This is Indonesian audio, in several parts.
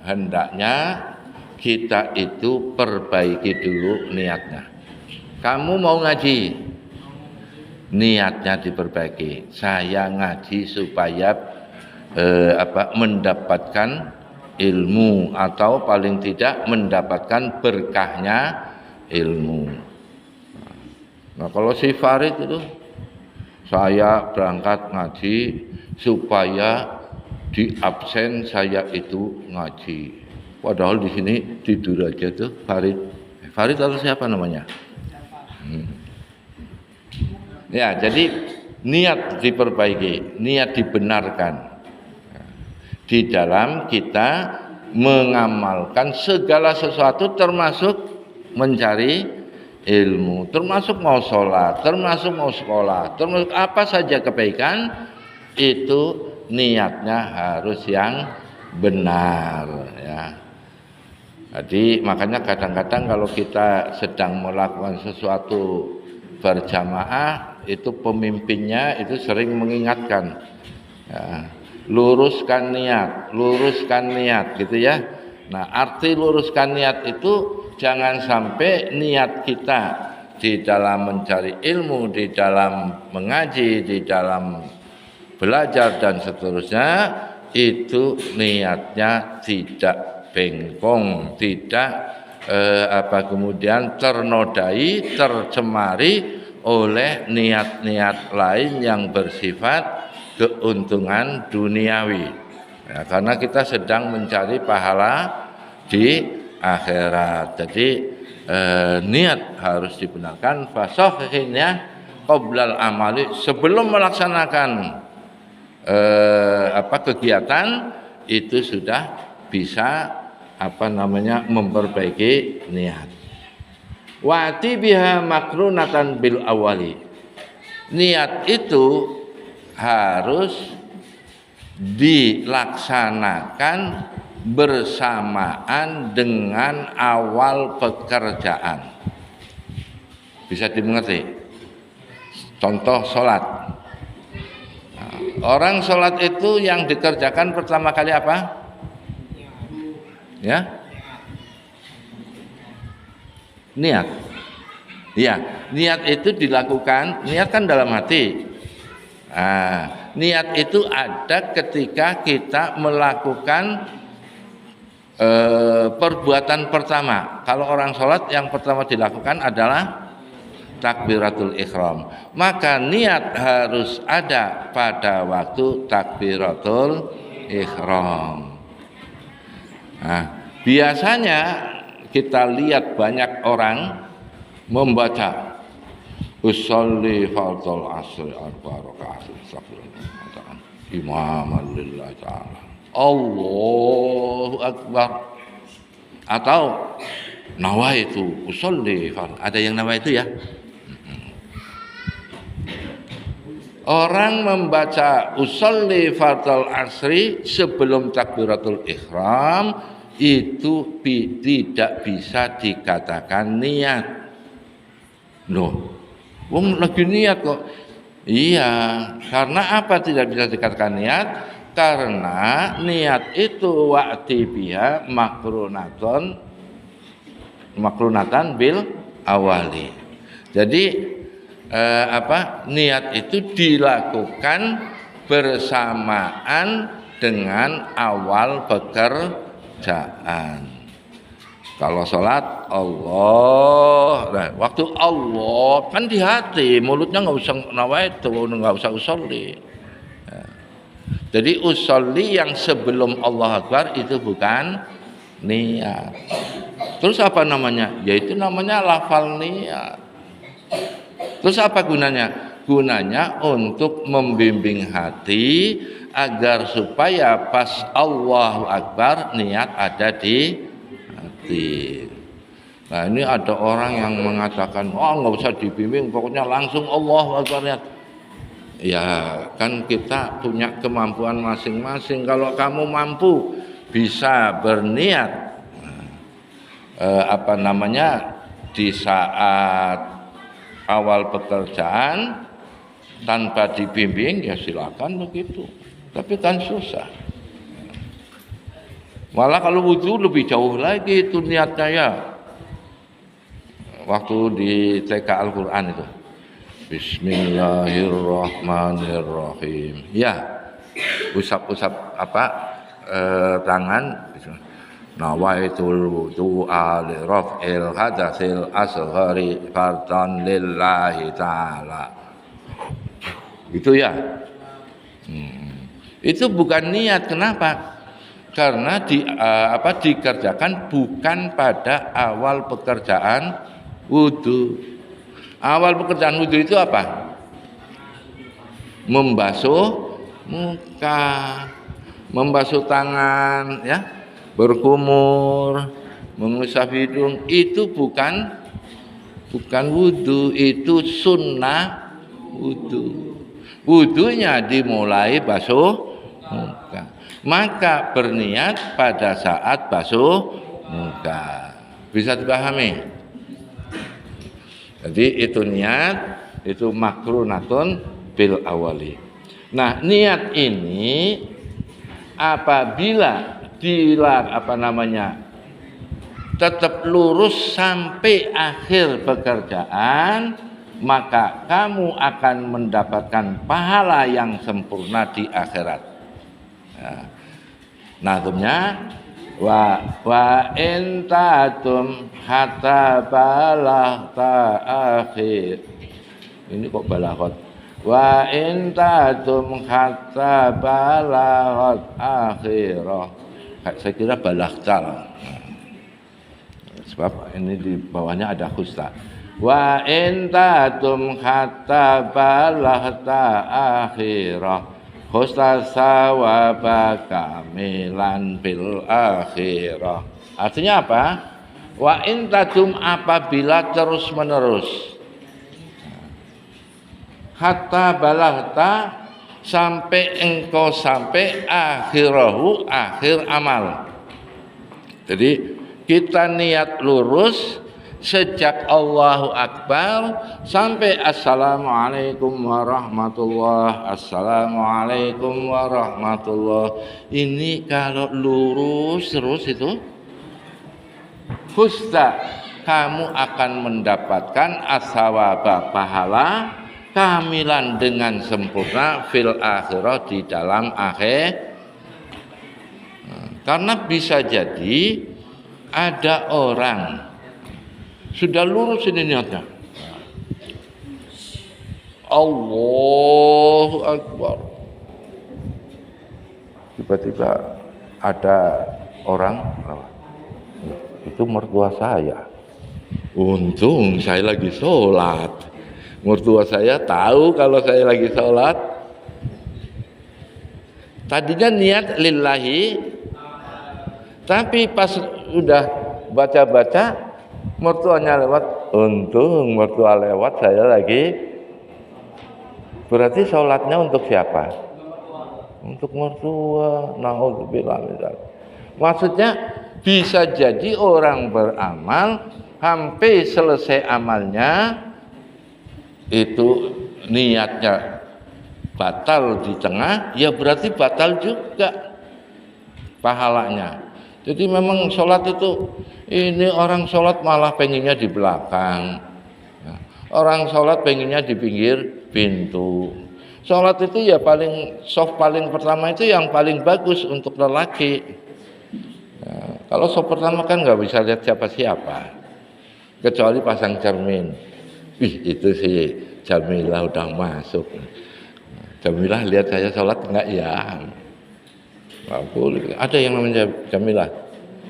hendaknya kita itu perbaiki dulu niatnya. Kamu mau ngaji, niatnya diperbaiki. Saya ngaji supaya mendapatkan ilmu atau paling tidak mendapatkan berkahnya ilmu. Nah, kalau si Farid itu, saya berangkat ngaji supaya di absen saya itu ngaji. Padahal di sini tidur aja tuh Farid. Farid atau siapa namanya? Ya, jadi niat diperbaiki, niat dibenarkan di dalam kita mengamalkan segala sesuatu, termasuk mencari ilmu, termasuk mau sholat, termasuk mau sekolah, termasuk apa saja kebaikan, itu niatnya harus yang benar, ya. Jadi makanya kadang-kadang kalau kita sedang melakukan sesuatu berjamaah, itu pemimpinnya itu sering mengingatkan, ya, luruskan niat gitu ya. Nah, arti luruskan niat itu jangan sampai niat kita di dalam mencari ilmu, di dalam mengaji, di dalam belajar dan seterusnya, itu niatnya tidak bengkong, tidak kemudian ternodai, tercemari oleh niat-niat lain yang bersifat keuntungan duniawi, ya, karena kita sedang mencari pahala di akhirat. Jadi niat harus dibenarkan. Fasohhinya qoblal amali, sebelum melaksanakan kegiatan itu sudah bisa memperbaiki niat. Wati biha makrunatan bil awali, niat itu harus dilaksanakan bersamaan dengan awal pekerjaan. Bisa dimengerti? Contoh sholat. Nah, orang sholat itu yang dikerjakan pertama kali apa? Ya, niat. Ya, niat itu dilakukan. Niat kan dalam hati. Nah, niat itu ada ketika kita melakukan perbuatan pertama. Kalau orang sholat yang pertama dilakukan adalah takbiratul ihram. Maka niat harus ada pada waktu takbiratul ihram. Nah, biasanya kita lihat banyak orang membaca usolli fardhul asri arba rakaat imaman lillahi ta'ala, Allahu akbar, atau nawaitu usolli fardhu. Ada yang nawaitu ya? Orang membaca usolli fardhul asri sebelum takbiratul ihram itu tidak bisa dikatakan niat. Loh, wong lagi niat kok. Iya, karena apa tidak bisa dikatakan niat? Karena niat itu wa'ti biha makrunatan bil awali. Jadi niat itu dilakukan bersamaan dengan awal pekerjaan. Kalau sholat Allah, nah, waktu Allah kan di hati, mulutnya nggak usah nawaitu, nggak usah usolli. Ya. Jadi usolli yang sebelum Allah Akbar itu bukan niat. Terus apa namanya? Yaitu namanya lafal niat. Terus apa gunanya? Gunanya untuk membimbing hati agar supaya pas Allahu Akbar niat ada di hati. Nah, ini ada orang yang mengatakan, oh nggak usah dibimbing, pokoknya langsung Allahu Akbar niat. Ya kan kita punya kemampuan masing-masing. Kalau kamu mampu bisa berniat di saat awal pekerjaan tanpa dibimbing, ya silakan begitu. Tapi kan susah. Malah kalau wudhu lebih jauh lagi itu niatnya ya. Waktu di TK Al-Quran itu. Bismillahirrahmanirrahim. Ya, usap-usap tangan. Nawaitul wudu'a li raf'il hadatsil asghari fardan lillahi ta'ala. Gitu ya. Itu bukan niat. Kenapa? Karena dikerjakan bukan pada awal pekerjaan wudu. Awal pekerjaan wudu itu apa? Membasuh muka, membasuh tangan, ya, berkumur, mengusap hidung. Itu bukan wudu, itu sunnah wudu. Wudunya dimulai basuh muka. Maka berniat pada saat basuh muka. Bisa dipahami? Jadi itu niat, itu makrunatun bil awali. Nah, niat ini apabila tetap lurus sampai akhir pekerjaan, maka kamu akan mendapatkan pahala yang sempurna di akhirat. Nazumnya wa in tatum hatta balaghta akhir. Ini kok balaghot. Wa in tatum hatta balaghat akhirah. Saya kira balaghta. Sebab ini di bawahnya ada khusta. Wa in tatum hatta balaghta akhirah. Khusta sawaba kamilan bil akhirah. Artinya apa? Wa in tadum, apabila terus menerus, hatta balaghta, sampai engkau sampai akhirahu, akhir amal. Jadi kita niat lurus sejak Allahu Akbar sampai Assalamualaikum warahmatullah, Assalamualaikum warahmatullah. Ini kalau lurus terus itu husta, kamu akan mendapatkan asawaba, pahala kamilan dengan sempurna fil akhirah, di dalam akhir. Karena bisa jadi ada orang sudah lurus ini niatnya, Allahu Akbar, tiba-tiba ada orang, itu mertua saya. Untung saya lagi sholat. Mertua saya tahu kalau saya lagi sholat. Tadinya niat lillahi, tapi pas udah baca-baca, mertuanya lewat. Untung mertua lewat, saya lagi. Berarti sholatnya untuk siapa? Untuk mertua. Naudzubillah min dzalik. Maksudnya bisa jadi orang beramal sampai selesai amalnya itu niatnya batal di tengah, ya berarti batal juga pahalanya. Jadi memang sholat itu, ini orang sholat malah pengennya di belakang, orang sholat pengennya di pinggir pintu. Sholat itu ya paling soft, paling pertama itu yang paling bagus untuk lelaki. Kalau soft pertama kan nggak bisa lihat siapa-siapa, kecuali pasang cermin. Itu sih Jamilah udah masuk. Jamilah lihat saya sholat enggak ya? Nggak boleh. Ada yang namanya Jamilah?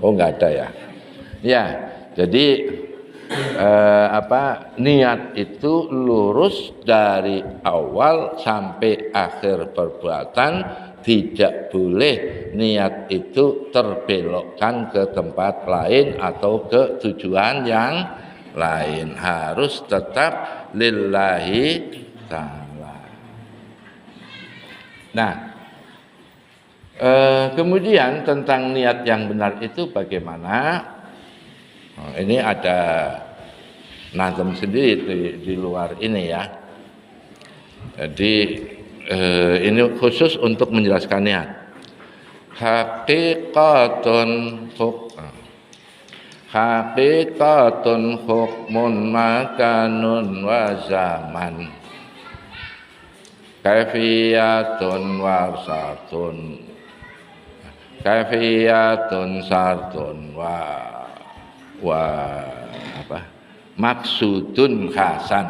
Oh, nggak ada ya. Ya, jadi niat itu lurus dari awal sampai akhir perbuatan. Tidak boleh niat itu terbelokkan ke tempat lain atau ke tujuan yang lain. Harus tetap lillahi ta'ala. Nah, kemudian tentang niat yang benar itu bagaimana? Ini ada nazam sendiri di luar ini ya. Jadi ini khusus untuk menjelaskan niat. haqiqatun haqiqatun hukmun makanun wa zaman kaifiyatun warsatun kaifiyatun sartun wa apa maksudun hasan.